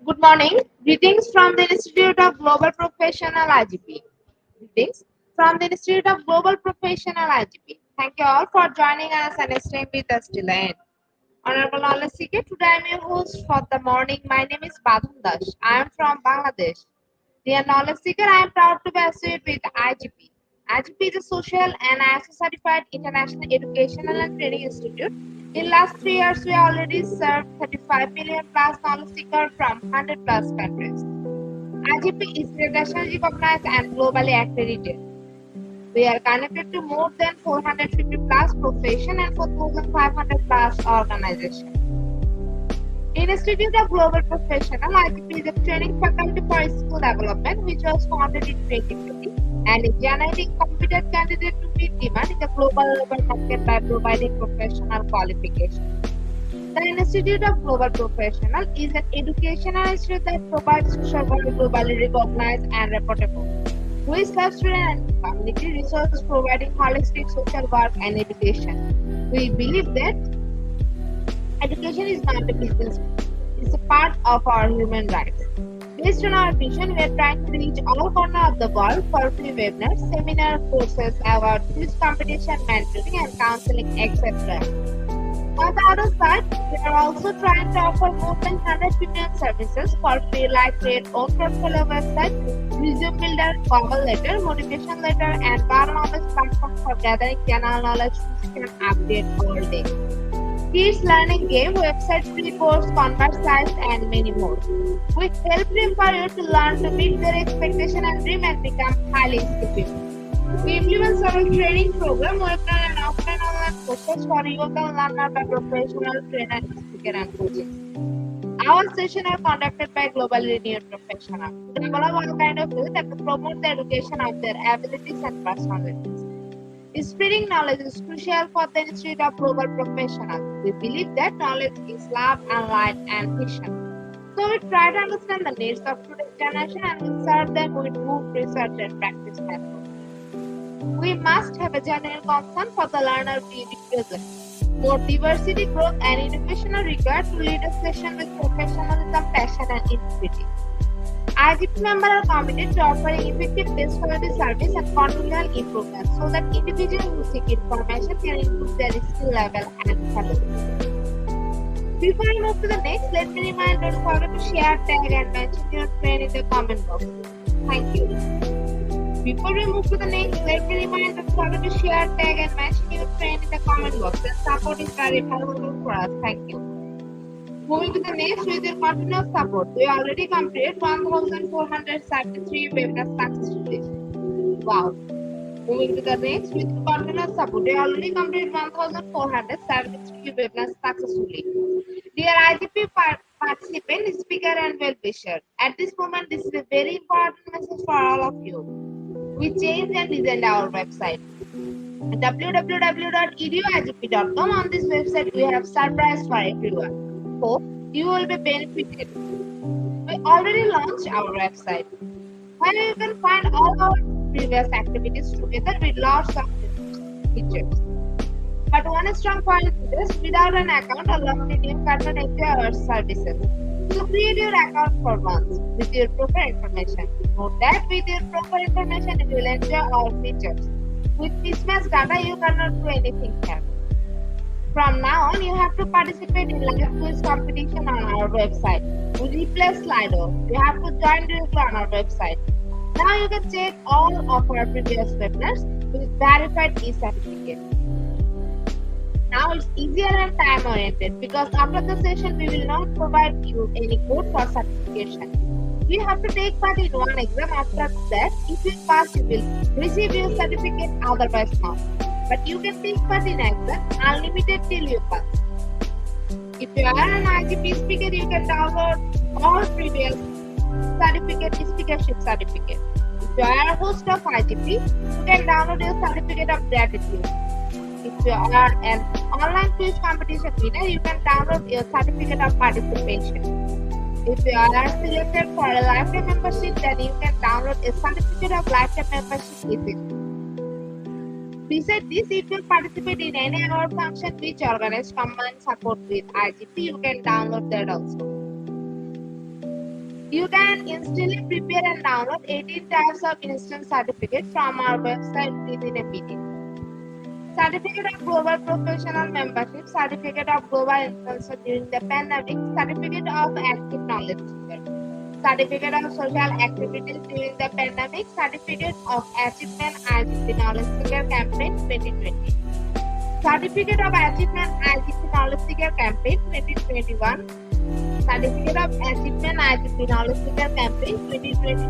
Good morning. Greetings from the Institute of Global Professional IGP. Greetings from the Institute of Global Professional IGP. Thank you all for joining us and staying with us till the end. Honorable Knowledge Seeker, today I am your host for the morning. My name is Badham Dash. I am from Bangladesh. Dear Knowledge Seeker, I am proud to be associated with IGP. IGP is a social and ISO certified international educational and training institute. In last 3 years, we already served 35 million plus knowledge seekers from 100 plus countries. IGP is internationally recognized and globally accredited. We are connected to more than 450 plus profession and 4,500 plus organizations. Institute of Global Professional IGP is a training faculty for school development which was founded in 2020 and is generating competent candidates to meet demand in the global labor market by providing professional qualifications. The Institute of Global Professional is an educational institute that provides social work globally recognized and reportable. We serve student and community resources providing holistic social work and education. We believe that education is not a business, it's a part of our human rights. Based on our vision, we are trying to reach all corners of the world for free webinars, seminar courses, awards, quiz competition, mentoring, and counseling, etc. On the other side, we are also trying to offer more than 100 premium services for free, like create own portfolio website, resume builder, cover letter, motivation letter, and bar knowledge platform for gathering general knowledge which can update all day. Kids learning game, website, free course, convert sites, and many more. We help them for you to learn to meet their expectation and dream and become highly skilled. We implement several training programs, webinar and offline online courses for you can learn by professional trainer, speaker, and coaches. Our sessions are conducted by globally renowned professionals who develop all kinds of fields that promote the education of their abilities and personalities. Spreading knowledge is crucial for the Institute of Global Professionals. We believe that knowledge is love and light and vision. So we try to understand the needs of today's generation and we serve them with good research and practice methods. We must have a genuine concern for the learner we represent. More diversity, growth, and innovation are required to lead a session with professionalism, passion, and integrity. IGP members are committed to offering effective best quality service and continual improvement so that individuals who seek information can improve their skill level and capability. Before I move to the next, let me remind don't forget to share, tag, and mention your friend in the comment box. Thank you. Before we move to the next, let me remind don't forget to share, tag, and mention your friend in the comment box. The support is very valuable for us. Thank you. Moving to the next, with your continuous support, we already completed 1,473 webinars successfully. Wow. Moving to the next, with your continuous support, we already completed 1,473 webinars successfully. Dear IGP participant, speaker, and well-wisher, at this moment, this is a very important message for all of you. We changed and designed our website. www.eduigp.com. On this website, we have surprise for everyone. Hope you will be benefited. We already launched our website where you can find all our previous activities together with lots of features. But one strong point is this: without an account, a long-term cannot enjoy our services. So create your account for once with your proper information. Note that with your proper information, you will enjoy our features. With mismatched data, you cannot do anything here. From now on, you have to participate in live quiz competition on our website. We replace Slido. You have to join directly on our website. Now you can check all of our previous webinars with verified e-certificate. Now it's easier and time-oriented because after the session, we will not provide you any code for certification. You have to take part in one exam. After that, if you pass, you will receive your certificate, otherwise not. But you can take part in exam unlimited till you pass. If you are an IGP speaker, you can download all previous speakership certificate. If you are a host of IGP, you can download your certificate of gratitude. If you are an online quiz competition winner, you can download your certificate of participation. If you are selected for a lifetime membership, then you can download a certificate of lifetime membership easily. Besides this, if you participate in any award function which organized combined support with IGP, you can download that also. You can instantly prepare and download 18 types of instant certificates from our website within a minute. Certificate of Global Professional Membership, Certificate of Global Influencer during the pandemic, Certificate of Active Knowledge Seeker, Certificate of Social Activities during the pandemic, Certificate of Achievement IGP Knowledge Seeker Campaign 2020, Certificate of Achievement IGP Knowledge Seeker Campaign 2021, Certificate of Achievement IGP Knowledge Seeker Campaign 2020.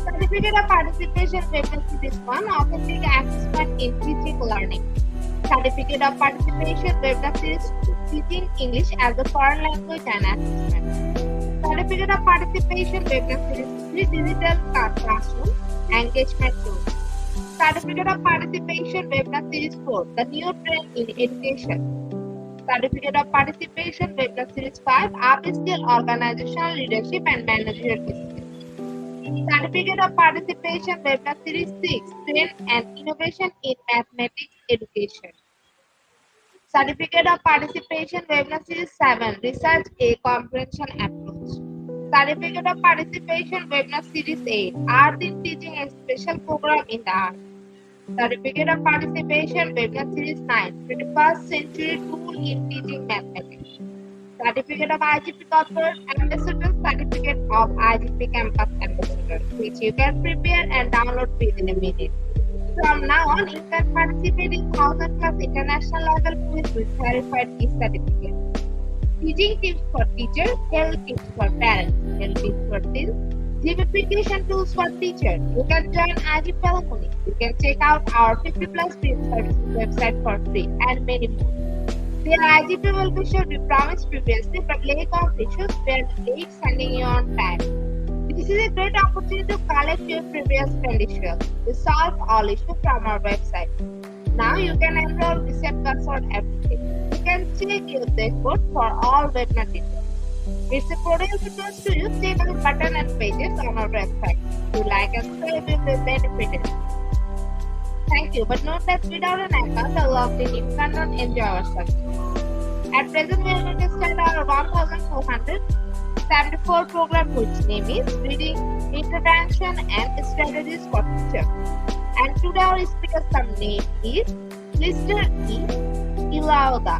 Certificate of Participation Webinar Series 1 Authentic Assessment in Teaching Learning. Certificate of Participation Webinar Series 2 Teaching English as a Foreign Language and Assessment. Certificate of Participation Webinar Series 3 Digital Classroom Engagement Tools. Certificate of Participation Webinar Series 4 The New Trend in Education. Certificate of Participation Webinar Series 5 Upskill Organizational Leadership and Managerial Skills. Certificate of Participation Webinar Series 6 Trend and Innovation in Mathematics Education. Certificate of Participation Webinar Series 7 Research a Comprehension Approach. Certificate of Participation Webinar Series 8 Art in Teaching a Special Program in the Art. Certificate of Participation Webinar Series 9 21st Century Tool in Teaching Mathematics. Certificate of IGP Corporate Ambassador, Certificate of IGP Campus Ambassador, which you can prepare and download within a minute. From now on, you can participate in 1000 plus international level quiz with verified key certificate. Teaching tips for teachers, health tips for parents, health tips for teens, gamification tools for teachers. You can join IGP Alumni. You can check out our 50 plus free services website for free and many more. The IGP will be sure we promised previously, but lack of issues were late sending you on time. This is a great opportunity to collect your previous credentials. We solve all issues from our website. Now you can enroll, reset password, everything. You can check your dashboard for all webinar details. It's a product request to use check out button and pages on our website. If you like us, you will be benefited. Thank you, but note that without an account or logged in, you cannot enjoy our service. At present, we are going to start our 1474 program, which name is Reading Intervention and Strategies for Teachers. And today our speaker's name is Mr. E. Ilauda.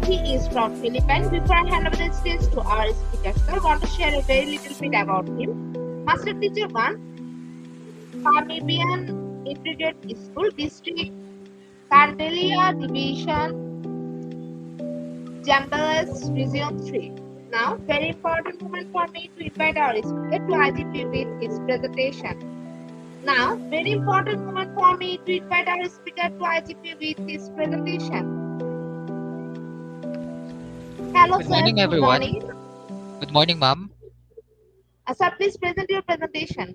He is from Philippines. Before I hand over the stage to our speaker, sir, I want to share a very little bit about him. Master Teacher 1, Caribbean Integrated School District, Candelia Division, Jambalas Region 3. Now, very important moment for me to invite our speaker to IGP with his presentation. Now, very important moment for me to invite our speaker to IGP with his presentation. Hello, Good sir. morning, Good everyone. morning. Good morning, ma'am. Sir, please present your presentation.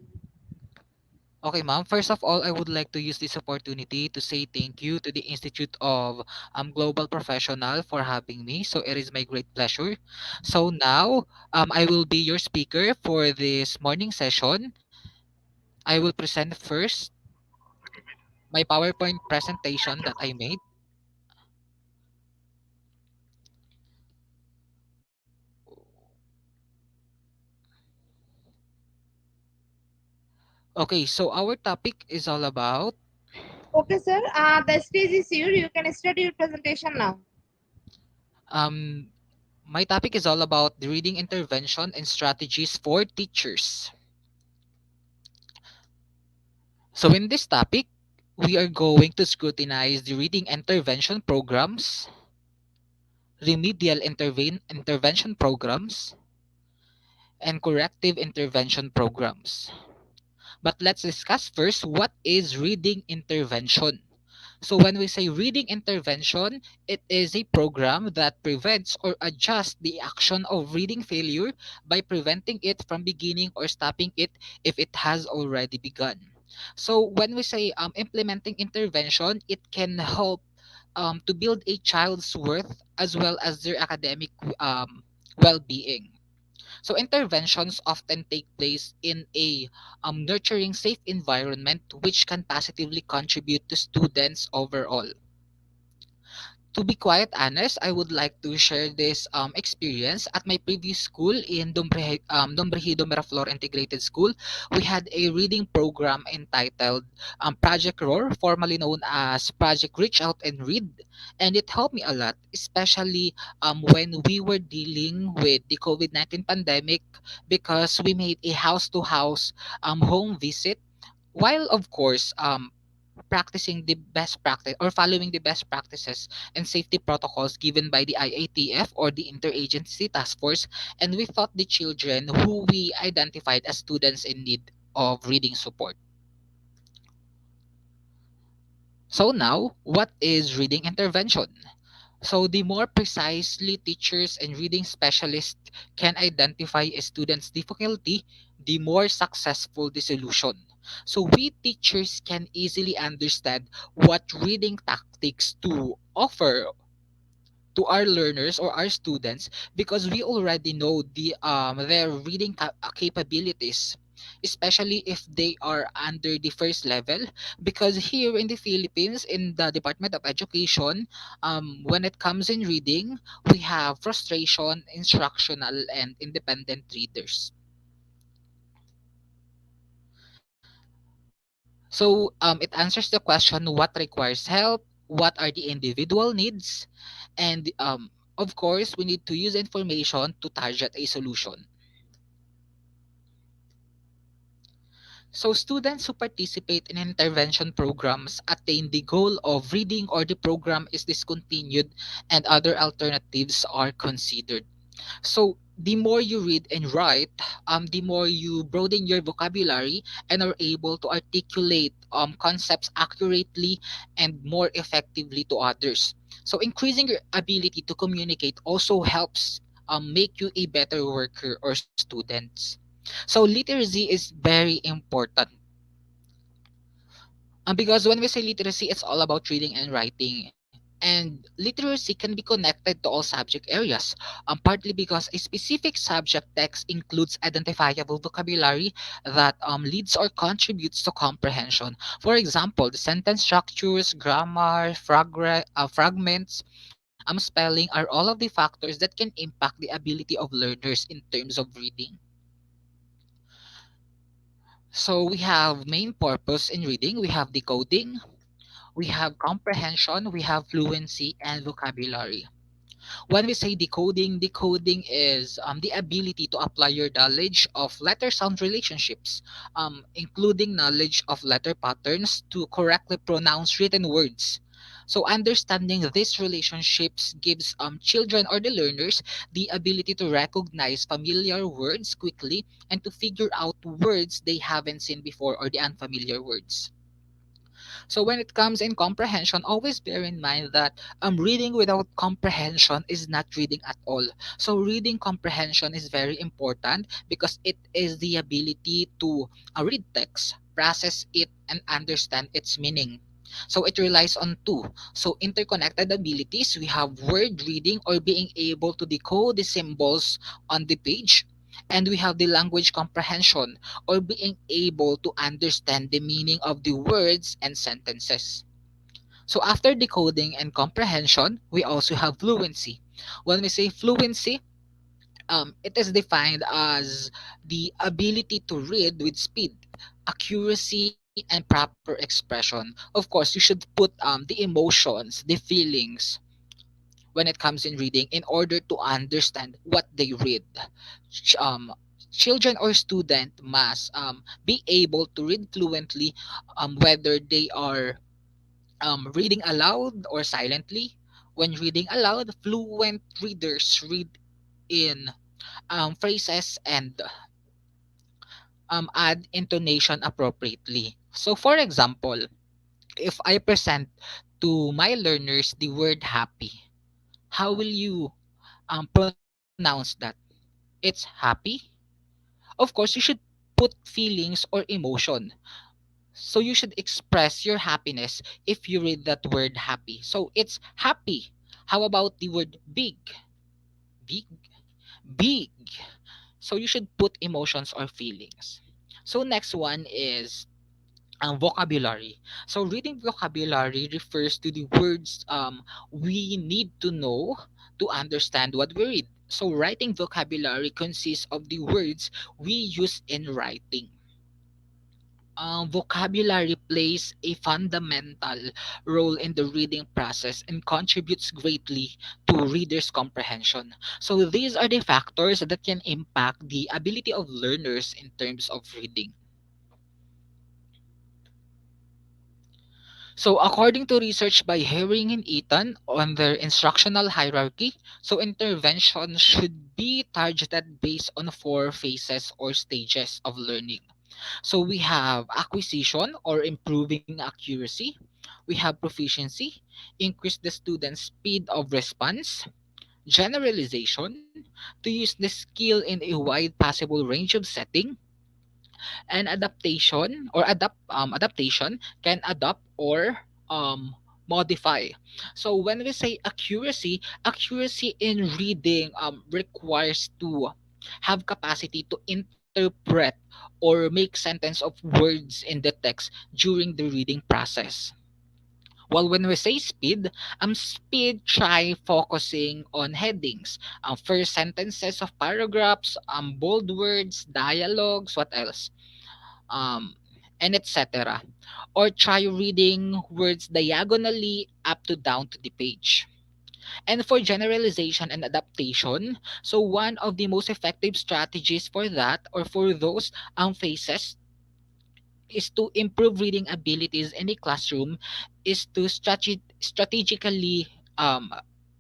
Okay, ma'am. First of all, I would like to use this opportunity to say thank you to the Institute of Global Professional for having me. So it is my great pleasure. So now, I will be your speaker for this morning session. I will present first my PowerPoint presentation that I made. Okay, so our topic is all about Okay, sir. The stage is yours. You can start your presentation now. um my topic is all about the reading intervention and strategies for teachers. So in this topic, we are going to scrutinize the reading intervention programs, remedial intervention programs, and corrective intervention programs. But let's discuss first what is reading intervention. So when we say reading intervention, it is a program that prevents or adjusts the action of reading failure by preventing it from beginning or stopping it if it has already begun. So when we say implementing intervention, it can help to build a child's worth as well as their academic well-being. So interventions often take place in a nurturing, safe environment which can positively contribute to students overall. To be quite honest, I would like to share this experience at my previous school in Dombrihido Miraflor Integrated School. We had a reading program entitled Project Roar, formerly known as Project Reach Out and Read, and it helped me a lot, especially when we were dealing with the COVID-19 pandemic, because we made a house-to-house home visit, while of course practicing the best practice or following the best practices and safety protocols given by the IATF or the Interagency Task Force, and we taught the children who we identified as students in need of reading support. So now, what is reading intervention? So the more precisely teachers and reading specialists can identify a student's difficulty, the more successful the solution. So we teachers can easily understand what reading tactics to offer to our learners or our students, because we already know their reading capabilities, especially if they are under the first level, because here in the Philippines, in the Department of Education, when it comes in reading, we have frustration, instructional, and independent readers. So it answers the question, what requires help, what are the individual needs, and of course, we need to use information to target a solution. So students who participate in intervention programs attain the goal of reading, or the program is discontinued and other alternatives are considered. So the more you read and write, the more you broaden your vocabulary and are able to articulate concepts accurately and more effectively to others. So increasing your ability to communicate also helps make you a better worker or students. So literacy is very important, because when we say literacy, it's all about reading and writing. And literacy can be connected to all subject areas, partly because a specific subject text includes identifiable vocabulary that leads or contributes to comprehension. For example, the sentence structures, grammar, fragments, spelling are all of the factors that can impact the ability of learners in terms of reading. So we have main purpose in reading, we have decoding, we have comprehension, we have fluency, and vocabulary. When we say decoding, decoding is the ability to apply your knowledge of letter sound relationships, including knowledge of letter patterns to correctly pronounce written words. So understanding these relationships gives children or the learners the ability to recognize familiar words quickly and to figure out words they haven't seen before or the unfamiliar words. So when it comes in comprehension, always bear in mind that reading without comprehension is not reading at all. So reading comprehension is very important because it is the ability to read text, process it, and understand its meaning. So it relies on two. So interconnected abilities, we have word reading or being able to decode the symbols on the page. And we have the language comprehension or being able to understand the meaning of the words and sentences. So after decoding and comprehension, we also have fluency. When we say fluency, it is defined as the ability to read with speed, accuracy, and proper expression. Of course, you should put the emotions, the feelings when it comes in reading in order to understand what they read. Children or student must be able to read fluently, whether they are reading aloud or silently. When reading aloud, fluent readers read in phrases and add intonation appropriately. So, for example, if I present to my learners the word happy, how will you pronounce that? It's happy? Of course, you should put feelings or emotion. So you should express your happiness if you read that word happy. So it's happy. How about the word big? Big? Big. So you should put emotions or feelings. So next one is vocabulary. So reading vocabulary refers to the words we need to know to understand what we read. So writing vocabulary consists of the words we use in writing. Vocabulary plays a fundamental role in the reading process and contributes greatly to readers' comprehension. So these are the factors that can impact the ability of learners in terms of reading. So according to research by Herring and Eaton on their instructional hierarchy, so intervention should be targeted based on four phases or stages of learning. So we have acquisition or improving accuracy. We have proficiency, increase the student's speed of response, generalization, to use the skill in a wide possible range of setting, and adaptation can adapt or modify. So when we say accuracy, accuracy in reading requires to have capacity to interpret or make sentence of words in the text during the reading process. Well, when we say speed, speed try focusing on headings, first sentences of paragraphs, bold words, dialogues, what else? um, and etc. Or try reading words diagonally up to down to the page. And for generalization and adaptation, so one of the most effective strategies for that or for those phases is to improve reading abilities in the classroom is to strategically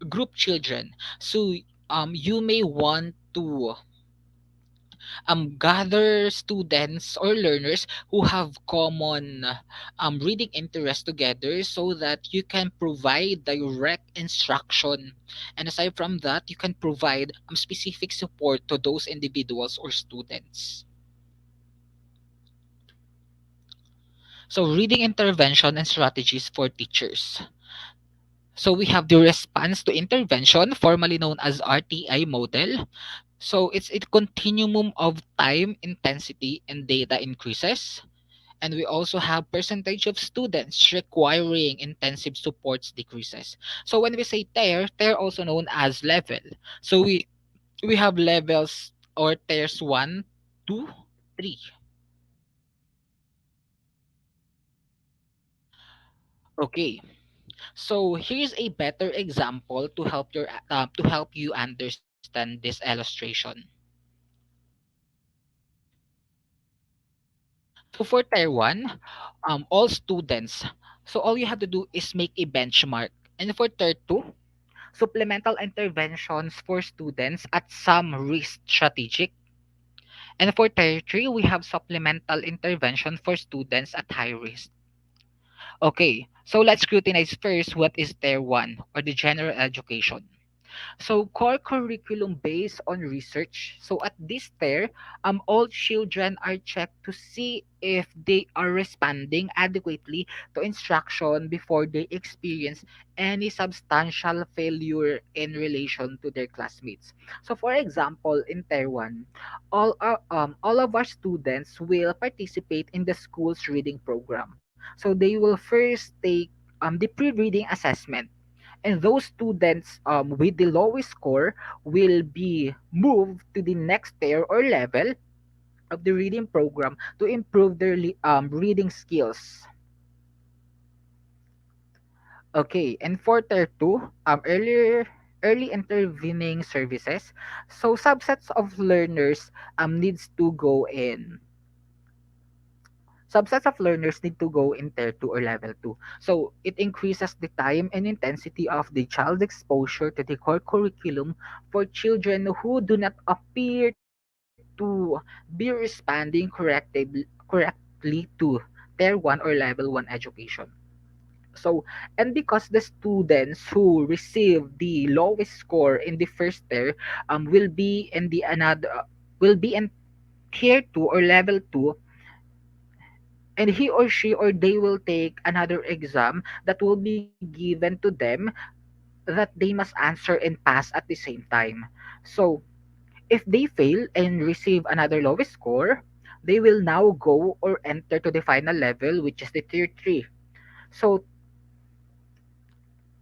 group children. So you may want to gather students or learners who have common reading interests together so that you can provide direct instruction, and aside from that you can provide specific support to those individuals or students. So reading intervention and strategies for teachers. So we have the response to intervention, formerly known as RTI model. So it's a continuum of time, intensity, and data increases. And we also have percentage of students requiring intensive supports decreases. So when we say tier also known as level. So we have levels or tiers 1, 2, 3. Okay. So here's a better example to help you understand this illustration. So for tier 1, all students. So all you have to do is make a benchmark. And for tier 2, supplemental interventions for students at some risk strategic. And for tier 3, we have supplemental intervention for students at high risk. Okay, so let's scrutinize first what is tier 1 or the general education. So core curriculum based on research. So at this tier, all children are checked to see if they are responding adequately to instruction before they experience any substantial failure in relation to their classmates. So for example, in tier 1, all of our students will participate in the school's reading program. So they will first take the pre-reading assessment, and those students with the lowest score will be moved to the next tier or level of the reading program to improve their reading skills. Okay, and for tier 2, early intervening services. So subsets of learners needs to go in subsets of learners need to go in tier 2 or level 2. So it increases the time and intensity of the child exposure to the core curriculum for children who do not appear to be responding correctly to tier 1 or level 1 education. So, and because the students who receive the lowest score in the first tier will be in tier 2 or level 2, and he or she or they will take another exam that will be given to them that they must answer and pass at the same time. So if they fail and receive another lowest score, they will now go or enter to the final level, which is the tier 3. So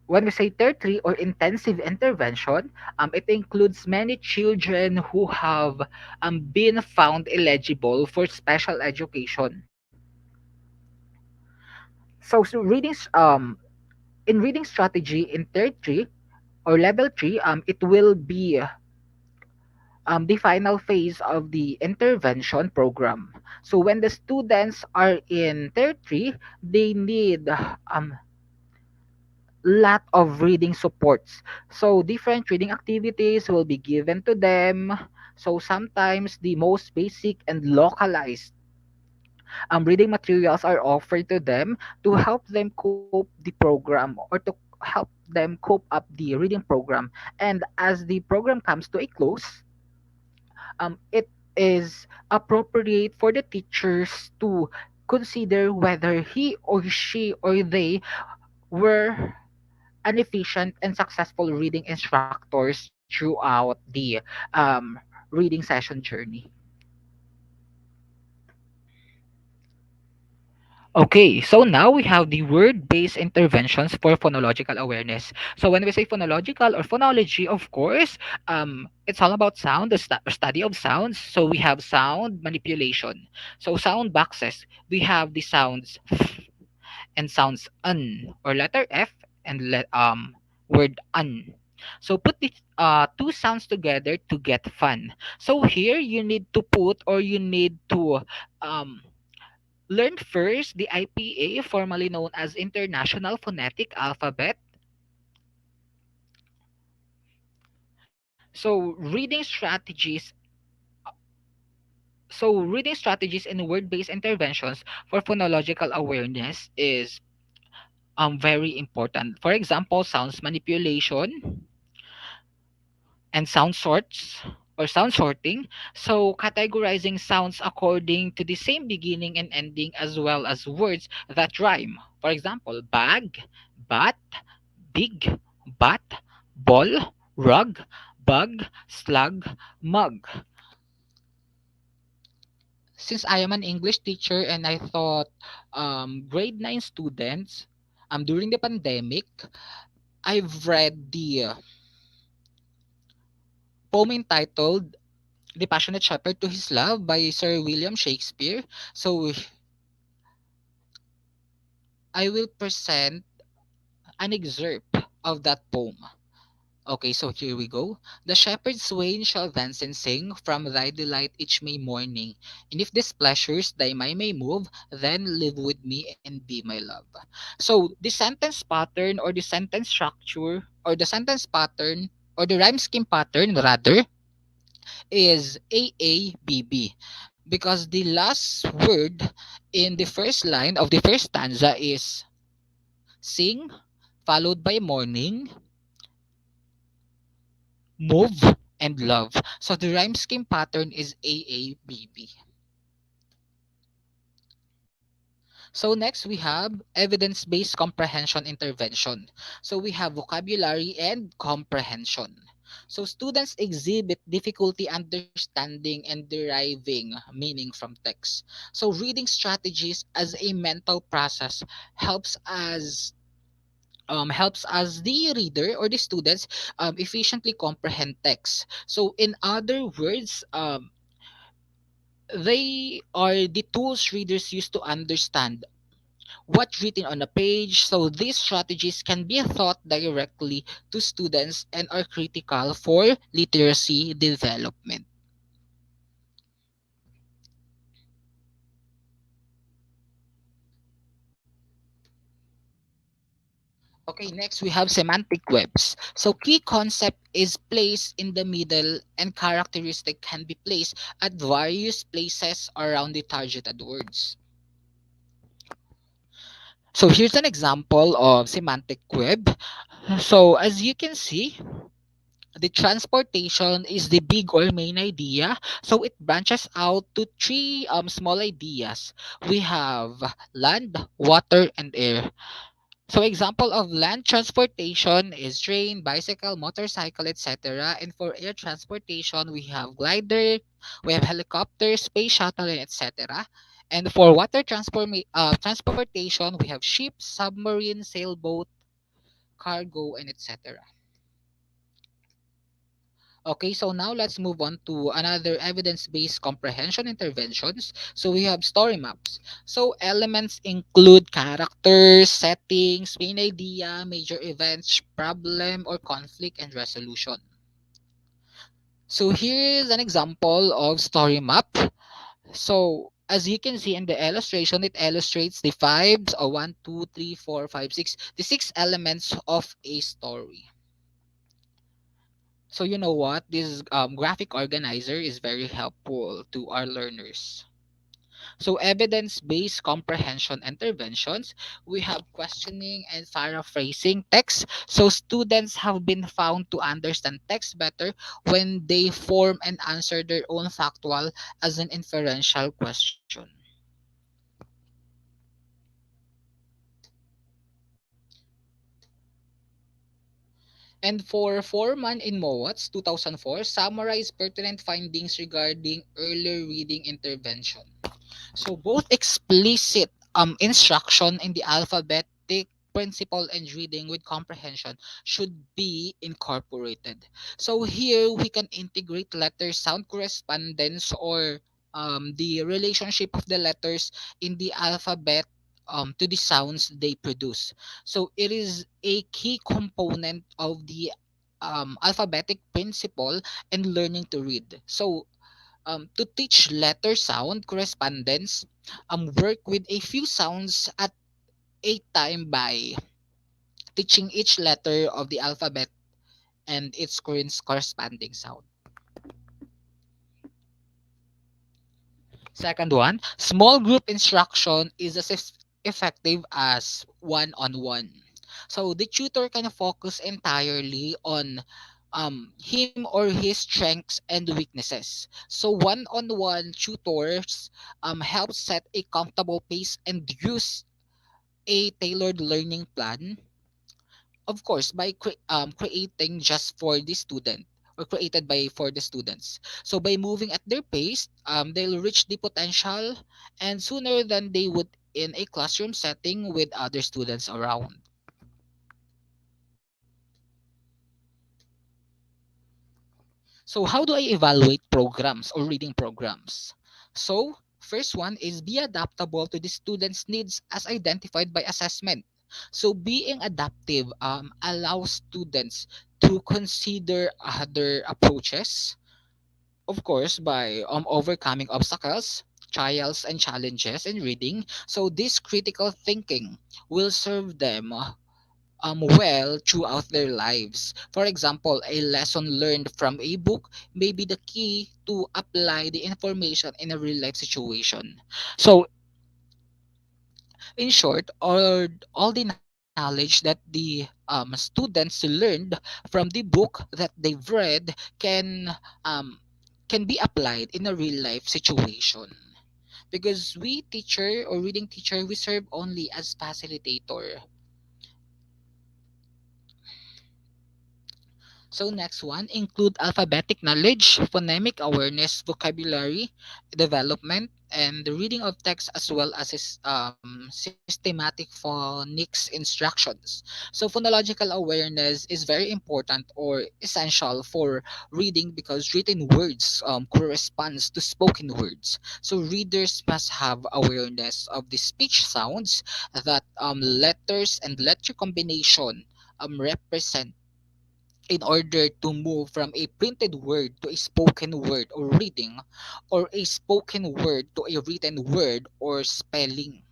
when we say tier 3 or intensive intervention, it includes many children who have been found eligible for special education. In reading strategy in tier 3 or level 3, it will be the final phase of the intervention program. So when the students are in tier 3, they need lot of reading supports. So different reading activities will be given to them. So sometimes the most basic and localized reading materials are offered to them to help them cope the program or to help them cope up the reading program. And as the program comes to a close, it is appropriate for the teachers to consider whether he or she or they were an efficient and successful reading instructors throughout the reading session journey. Okay, so now we have the word-based interventions for phonological awareness. So when we say phonological or phonology, of course, it's all about sound, the study of sounds. So we have sound manipulation. So sound boxes, we have the sounds and sounds un or letter F and word un. So put the two sounds together to get fun. So here you need to put or you need to um learn first the IPA, formerly known as International Phonetic Alphabet. So reading strategies and word-based interventions for phonological awareness is very important. For example, sounds manipulation and sound sorts or sound sorting. So categorizing sounds according to the same beginning and ending as well as words that rhyme. For example, bag, bat, big, bat, ball, rug, bug, slug, mug. Since I am an English teacher and I thought grade 9 students during the pandemic, I've read the poem entitled The Passionate Shepherd to His Love by Sir William Shakespeare. So I will present an excerpt of that poem. Okay, so here we go. The shepherd's swain shall dance and sing from thy delight each May morning. And if displeasures thy mind may move, then live with me and be my love. So the sentence pattern or the sentence structure or the sentence pattern or the rhyme scheme pattern rather is AABB because the last word in the first line of the first stanza is sing followed by morning, move, and love. So the rhyme scheme pattern is AABB. So next we have evidence-based comprehension intervention. So we have vocabulary and comprehension. So students exhibit difficulty understanding and deriving meaning from text. So reading strategies as a mental process helps us the reader or the students efficiently comprehend text. So in other words, they are the tools readers use to understand what's written on a page. So these strategies can be taught directly to students and are critical for literacy development. Okay, next we have semantic webs. So key concept is placed in the middle and characteristic can be placed at various places around the targeted words. So here's an example of semantic web. So as you can see, the transportation is the big or main idea. So it branches out to three small ideas. We have land, water, and air. So example of land transportation is train, bicycle, motorcycle, etc. And for air transportation, we have glider, we have helicopter, space shuttle, and etc. And for water transportation, we have ship, submarine, sailboat, cargo, and etc. Okay, so now let's move on to another evidence-based comprehension interventions. So we have story maps. So elements include characters, settings, main idea, major events, problem or conflict, and resolution. So here's an example of story map. So as you can see in the illustration, it illustrates the five, or 1, 2, 3, 4, 5, 6, the six elements of a story. So you know what? This graphic organizer is very helpful to our learners. So evidence-based comprehension interventions, we have questioning and paraphrasing text. So students have been found to understand text better when they form and answer their own factual as an inferential question. And for Foreman in Mowat's 2004, summarize pertinent findings regarding early reading intervention. So both explicit instruction in the alphabetic principle and reading with comprehension should be incorporated. So here we can integrate letter sound correspondence or the relationship of the letters in the alphabet to the sounds they produce. So it is a key component of the alphabetic principle and learning to read. So to teach letter sound correspondence, work with a few sounds at a time by teaching each letter of the alphabet and its corresponding sound. Second one, small group instruction is as effective as one-on-one. So the tutor can focus entirely on him or his strengths and weaknesses. So one-on-one tutors help set a comfortable pace and use a tailored learning plan, of course by creating just for the student or created by for the students. So by moving at their pace, they'll reach the potential and sooner than they would in a classroom setting with other students around. So how do I evaluate programs or reading programs? So first one is be adaptable to the student's needs as identified by assessment. So being adaptive allows students to consider other approaches, of course, by overcoming obstacles, trials, and challenges in reading. So this critical thinking will serve them well throughout their lives. For example, a lesson learned from a book may be the key to apply the information in a real life situation. So, in short, all the knowledge that the students learned from the book that they've read um, can be applied in a real life situation. Because we teacher or reading teacher, we serve only as facilitator. So next one, include alphabetic knowledge, phonemic awareness, vocabulary development, and the reading of text as well as systematic phonics instructions. So phonological awareness is very important or essential for reading because written words corresponds to spoken words. So readers must have awareness of the speech sounds that letters and letter combination represent in order to move from a printed word to a spoken word or reading, or a spoken word to a written word or spelling.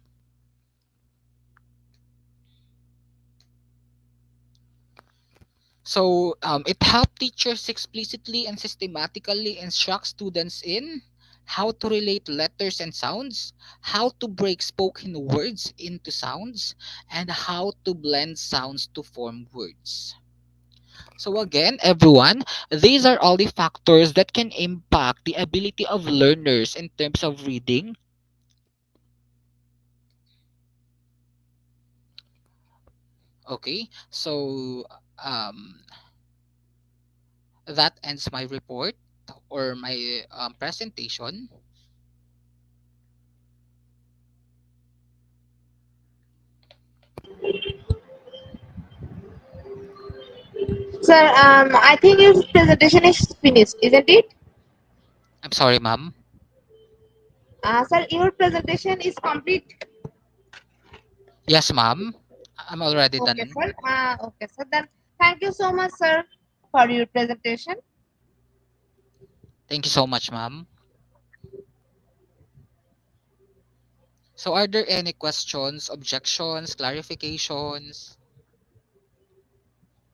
So it helps teachers explicitly and systematically instruct students in how to relate letters and sounds, how to break spoken words into sounds, and how to blend sounds to form words. So again, everyone, these are all the factors that can impact the ability of learners in terms of reading. Okay, so that ends my report or my presentation. Sir, I think your presentation is finished, isn't it? I'm sorry, ma'am. Sir, your presentation is complete. Yes, ma'am. I'm already Okay, done. sir. Okay, sir. Then thank you so much, sir, for your presentation. Thank you so much, ma'am. So, are there any questions, objections, clarifications?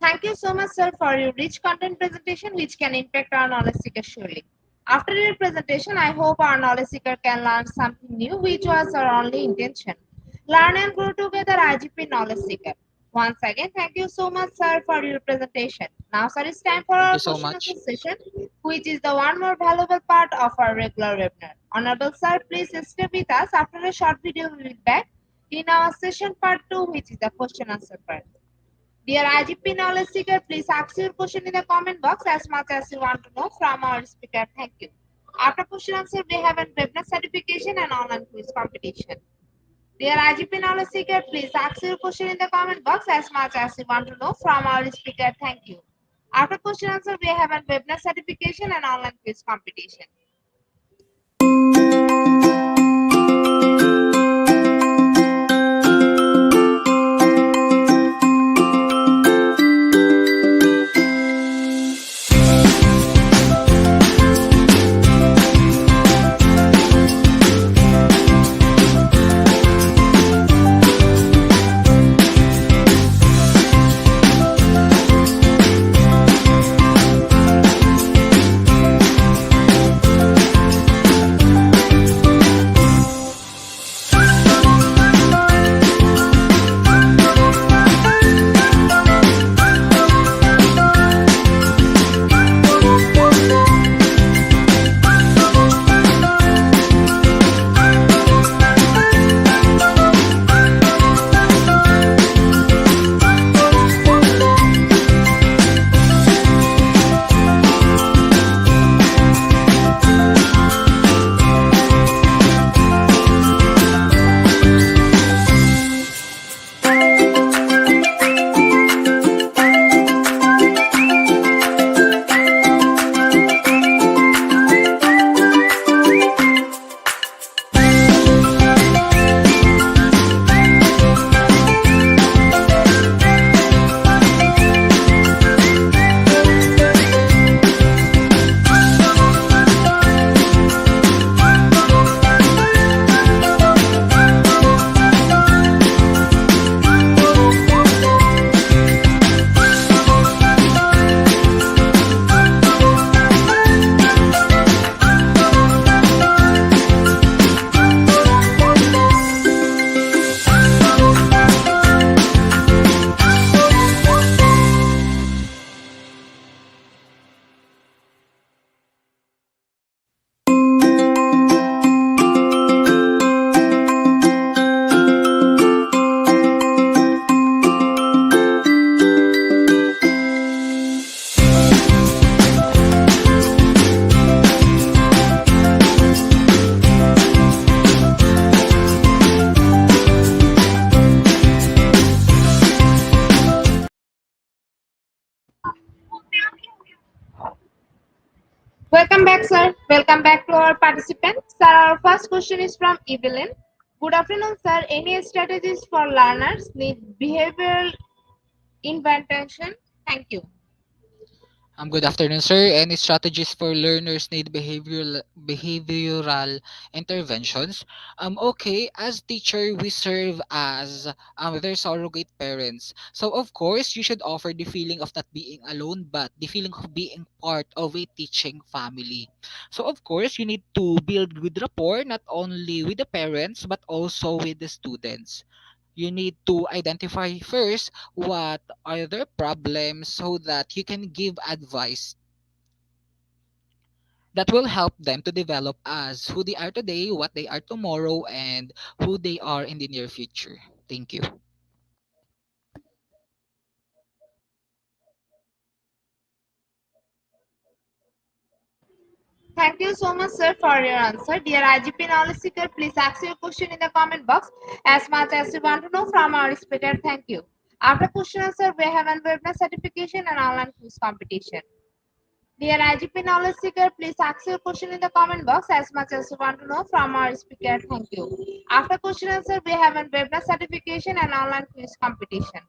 Thank you so much, sir, for your rich content presentation, which can impact our knowledge seeker surely. After your presentation, I hope our knowledge seeker can learn something new, which was our only intention. Learn and grow together, IGP Knowledge Seeker. Once again, thank you so much, sir, for your presentation. Now, sir, it's time for Thank our you so question answer much. session, which is the one more valuable part of our regular webinar. Honorable sir, please stay with us. After a short video, we will be back in our session part 2, which is the question answer part. Dear IGP Knowledge Seeker, please ask your question in the comment box as much as you want to know from our speaker. Thank you. After question answer, we have a webinar certification and online quiz competition. Dear IGP Knowledge Seeker, please ask your question in the comment box as much as you want to know from our speaker. Thank you. After question answer, we have a webinar certification and online quiz competition. Welcome back, sir. Welcome back to our participants. Sir, our first question is from Evelyn. Good afternoon, sir. Any strategies for learners need behavioral intervention? Thank you. Good afternoon, sir. Any strategies for learners need behavioral interventions? Okay, as teacher, we serve as their surrogate parents. So of course, you should offer the feeling of not being alone, but the feeling of being part of a teaching family. So of course, you need to build good rapport not only with the parents but also with the students. You need to identify first what are their problems so that you can give advice that will help them to develop as who they are today, what they are tomorrow, and who they are in the near future. Thank you. Thank you so much, sir, for your answer. Dear IGP knowledge seeker, please ask your question in the comment box as much as you want to know from our speaker. Thank you. After question answer, we have an webinar certification and online quiz competition. Dear IGP knowledge seeker, please ask your question in the comment box as much as you want to know from our speaker. Thank you. After question answer, we have a webinar certification and online quiz competition.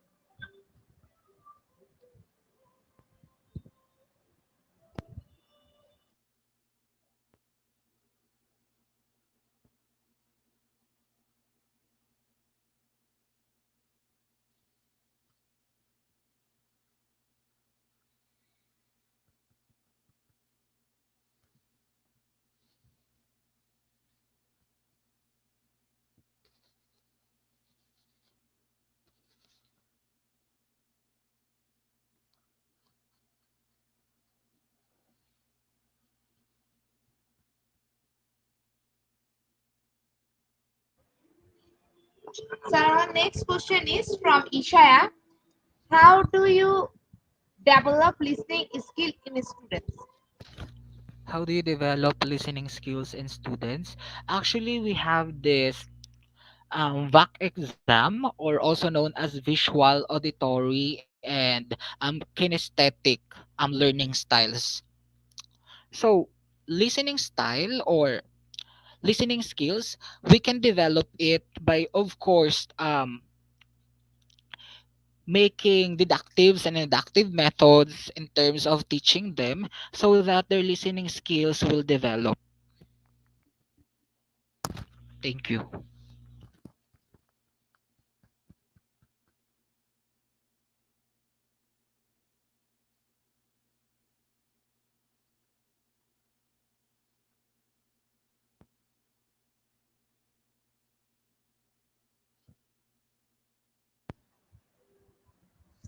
So our next question is from Ishaya. How do you develop listening skill in students? How do you develop listening skills in students? Actually, we have this VAC exam, or also known as visual, auditory, and kinesthetic learning styles. So, listening style or listening skills, we can develop it by, of course, making deductives and inductive methods in terms of teaching them so that their listening skills will develop. Thank you.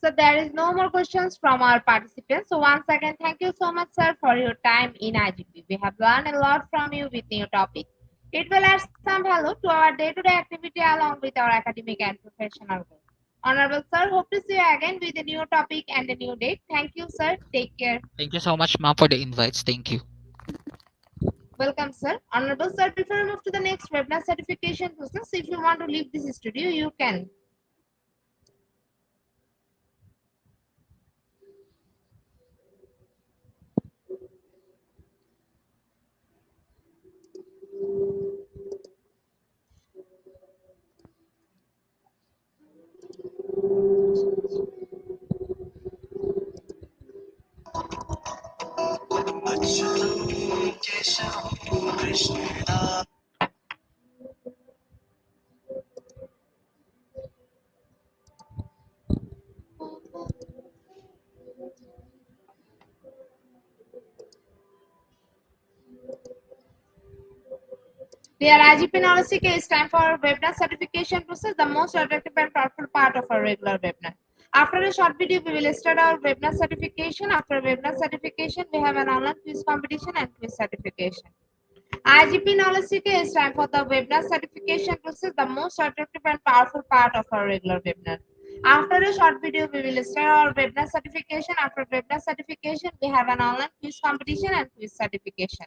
So there is no more questions from our participants. So once again, thank you so much, sir, for your time in IGP. We have learned a lot from you with new topic. It will add some value to our day-to-day activity along with our academic and professional goals. Honorable sir, hope to see you again with a new topic and a new date. Thank you, sir. Take care. Thank you so much, ma'am, for the invites. Thank you. Welcome, sir. Honorable sir, before we move to the next webinar certification process, if you want to leave this studio, you can. Dear IGP Knowledge Seeker, it's time for our webinar certification process, the most attractive and powerful part of our regular webinar. After a short video, we will start our webinar certification. After webinar certification, we have an online quiz competition and quiz certification. IGP Knowledge Seeker, it's time for the webinar certification process, the most attractive and powerful part of our regular webinar. After a short video, we will start our webinar certification. After webinar certification, we have an online quiz competition and quiz certification.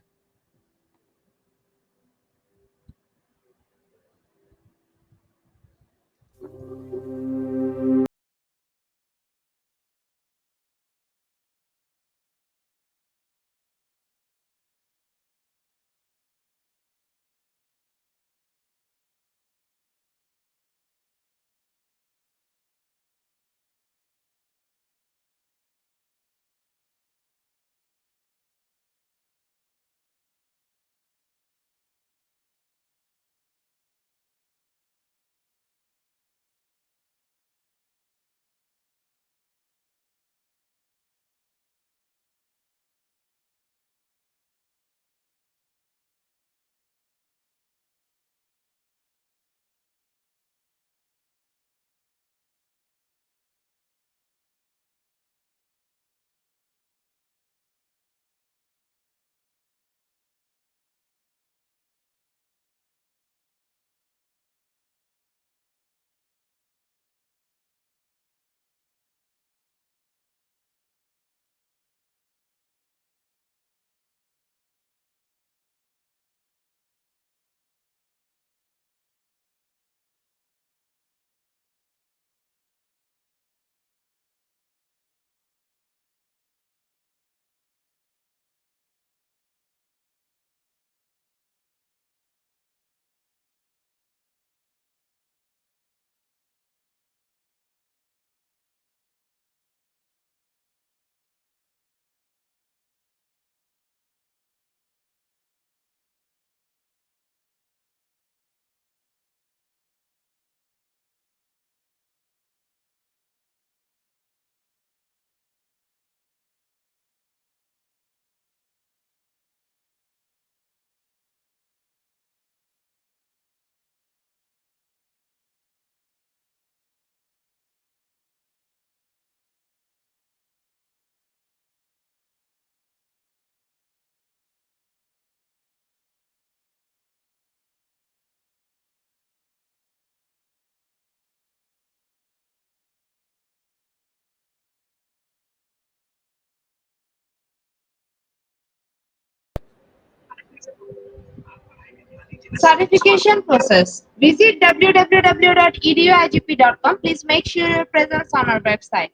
Certification process. Visit www.eduigp.com. Please make sure your presence on our website.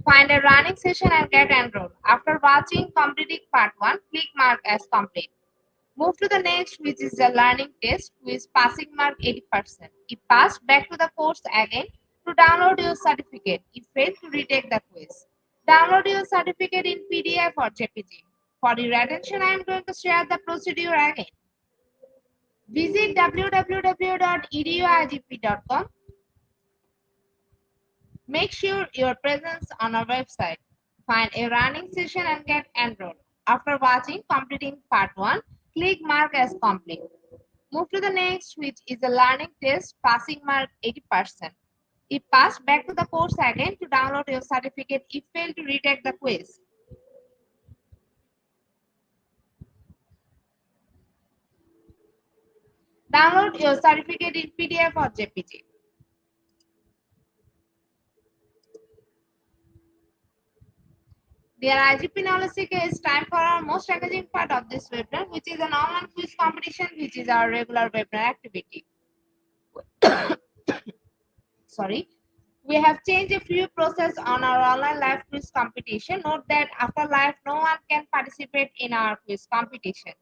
Find a running session and get enrolled. After watching completing part 1, click mark as complete. Move to the next, which is the learning test, with passing mark 80%. If passed, back to the course again to download your certificate. If failed, to retake the quiz. Download your certificate in PDF or JPG. For your attention, I am going to share the procedure again. Visit www.eduigp.com. Make sure your presence on our website. Find a running session and get enrolled. After watching completing part 1, click mark as complete. Move to the next, which is a learning test, passing mark 80%. If passed, back to the course again to download your certificate. If failed, to retake the quiz. Download your certificate in PDF or JPG. Dear IGP Knowledge Seeker, it's time for our most engaging part of this webinar, which is an online quiz competition, which is our regular webinar activity. Sorry. We have changed a few process on our online live quiz competition. Note that after live, no one can participate in our quiz competition.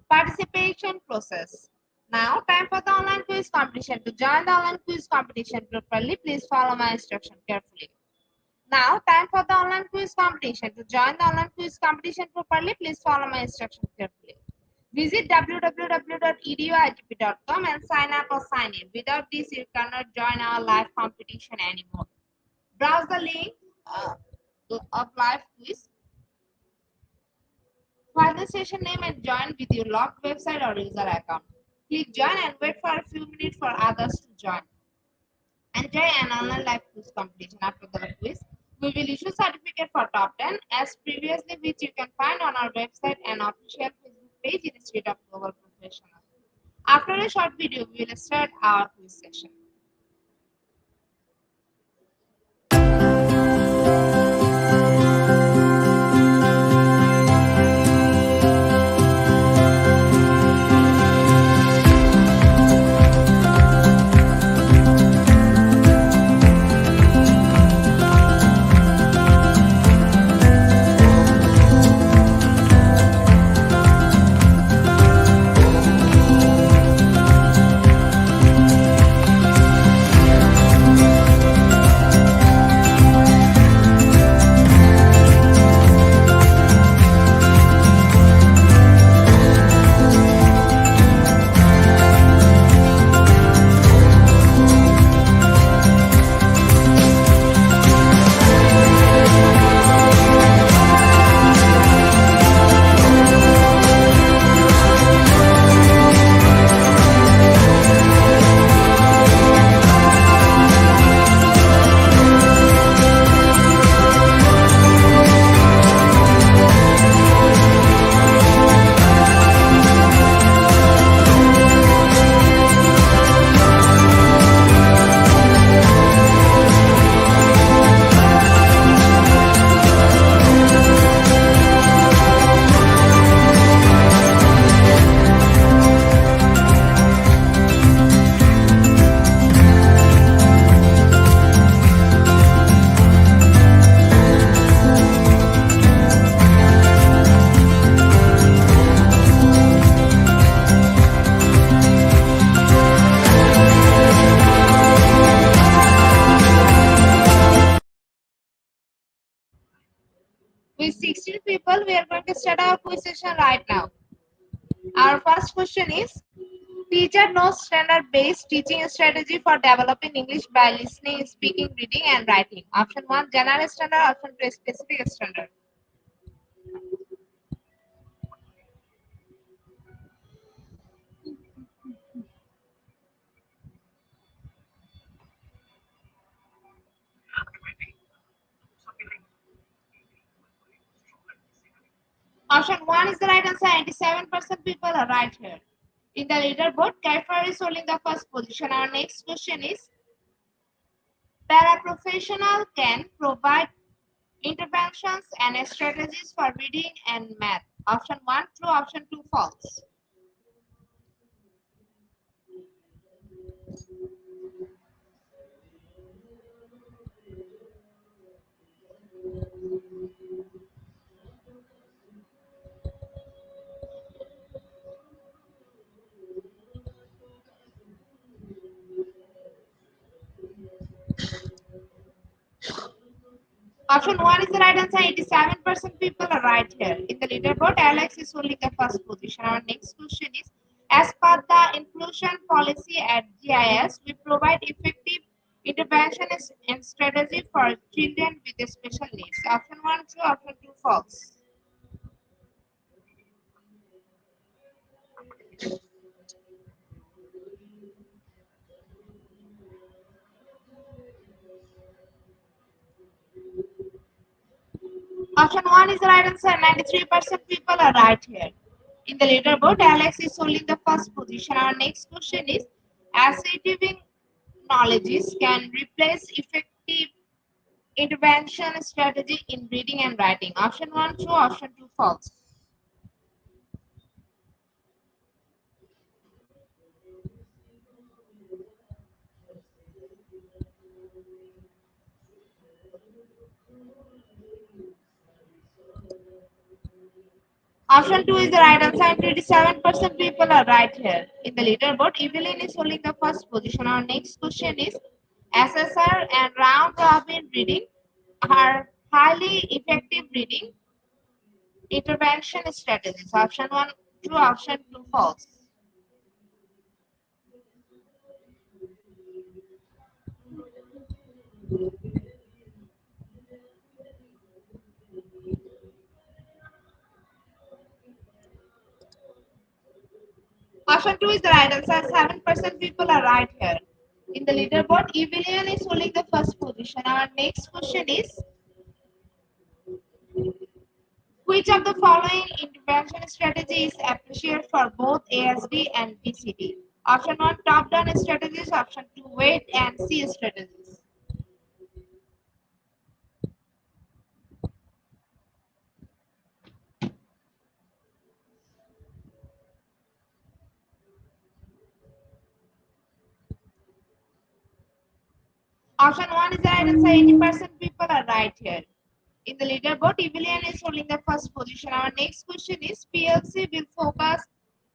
Participation process. Now, time for the online quiz competition. To join the online quiz competition properly, please follow my instruction carefully. Now, time for the online quiz competition. To join the online quiz competition properly, please follow my instructions carefully. Visit www.eduigp.com and sign up or sign in. Without this, you cannot join our live competition anymore. Browse the link of live quiz. Find the session name and join with your logged website or user account. Click join and wait for a few minutes for others to join. Enjoy an online live quiz competition. After the quiz, we will issue certificate for top 10 as previously, which you can find on our website and official Facebook page, Institute of Global Professionals. After a short video, we will start our quiz session. With 16 people, we are going to start our quiz session right now. Our first question is, teacher knows standard-based teaching strategy for developing English by listening, speaking, reading, and writing. Option 1, general standard. Option 2, specific standard. Option 1 is the right answer. 87% people are right here. In the leaderboard, Kaifar is holding the first position. Our next question is, paraprofessional can provide interventions and strategies for reading and math. Option 1 true, option 2 false. Option 1 is the right answer. 87% people are right here. In the leaderboard, Alex is holding the first position. Our next question is, as per the inclusion policy at GIS, we provide effective intervention and strategy for children with special needs. Option 1 true, option 2 false. Option 1 is the right answer. 93% people are right here. In the leaderboard, Alex is holding the first position. Our next question is, ascertaining knowledges can replace effective intervention strategy in reading and writing. Option 1 true, option 2 false. Option 2 is the right answer, and 27% people are right here. In the leaderboard, Evelyn is holding the first position. Our next question is, SSR and round robin reading are highly effective reading intervention strategies. Option 1 true, option 2 false. Option 2 is the right answer. 7% people are right here. In the leaderboard, Evelyn is holding the first position. Our next question is, which of the following intervention strategy is appreciated for both ASD and BCD? Option 1 top-down strategies, option 2 wait and see strategies. Option 1 is the right answer. 80% people are right here. In the leaderboard, Evelyn is holding the first position. Our next question is, PLC will focus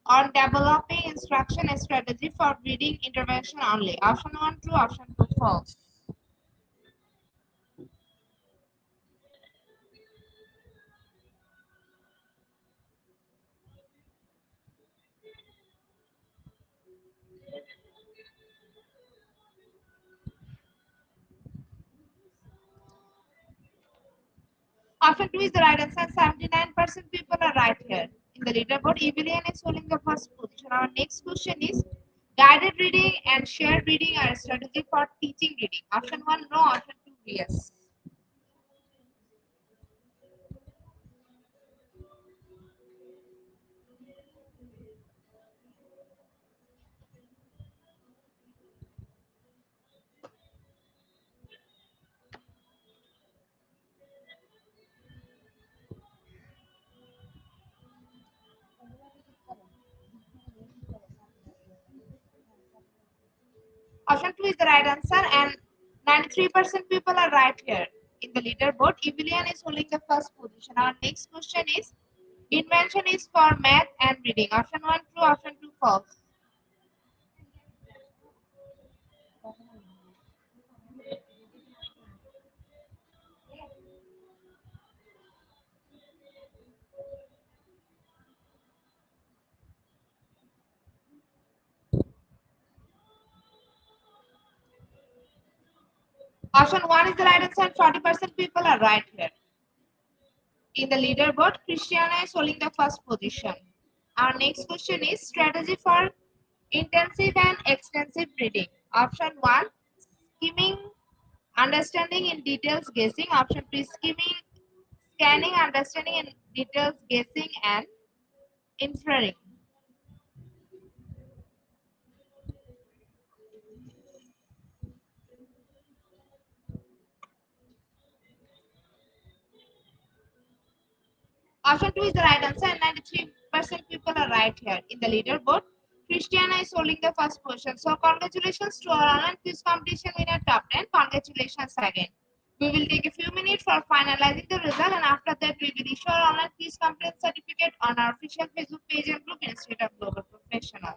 on developing instruction strategy for reading intervention only. Option 1 true, option 2 false. Option 2 is the right answer. 79% people are right here. In the leaderboard, Evelyn is holding the first position. Our next question is, guided reading and shared reading are a strategy for teaching reading. Option 1 no, option 2 yes. Option 2 is the right answer, and 93% people are right here. In the leaderboard, Evelyn is holding the first position. Our next question is, invention is for math and reading. Option 1 true, option 2 false. Option 1 is the right answer, and 40% people are right here. In the leaderboard, Christiana is holding the first position. Our next question is, strategy for intensive and extensive reading. Option 1 skimming, understanding in details, guessing. Option 2 skimming, scanning, understanding in details, guessing, and inferring. Option 2 is the right answer, and 93% people are right here. In the leaderboard, Christiana is holding the first position. So congratulations to our online quiz competition winner top 10. Congratulations again. We will take a few minutes for finalizing the result, and after that we will issue our online quiz competence certificate on our official Facebook page and group Institute of Global Professional.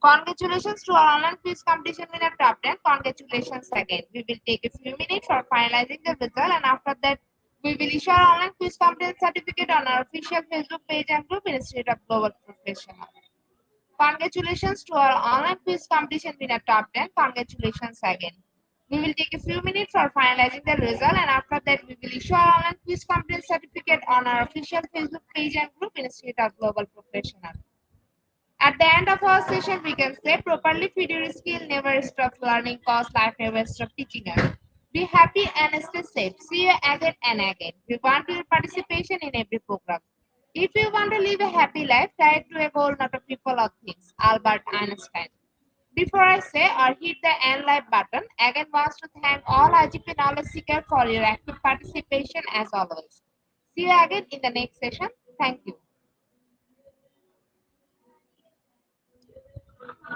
Congratulations to our online quiz competition winner top 10. Congratulations again. We will take a few minutes for finalizing the result, and after that we will issue our online quiz competence certificate on our official Facebook page and group Institute of Global Professional. Congratulations to our online quiz competition winner top 10. Congratulations again. We will take a few minutes for finalizing the result, and after that we will issue our online quiz competence certificate on our official Facebook page and group Institute of Global Professional. At the end of our session, we can say properly feed your skill, never stop learning, cause life never stop teaching us. Be happy and stay safe. See you again and again. We want your participation in every program. If you want to live a happy life, tie it to a goal, not a people or things. Albert Einstein. Before I say or hit the end live button, again wants to thank all IGP knowledge seekers for your active participation as always. See you again in the next session. Thank you.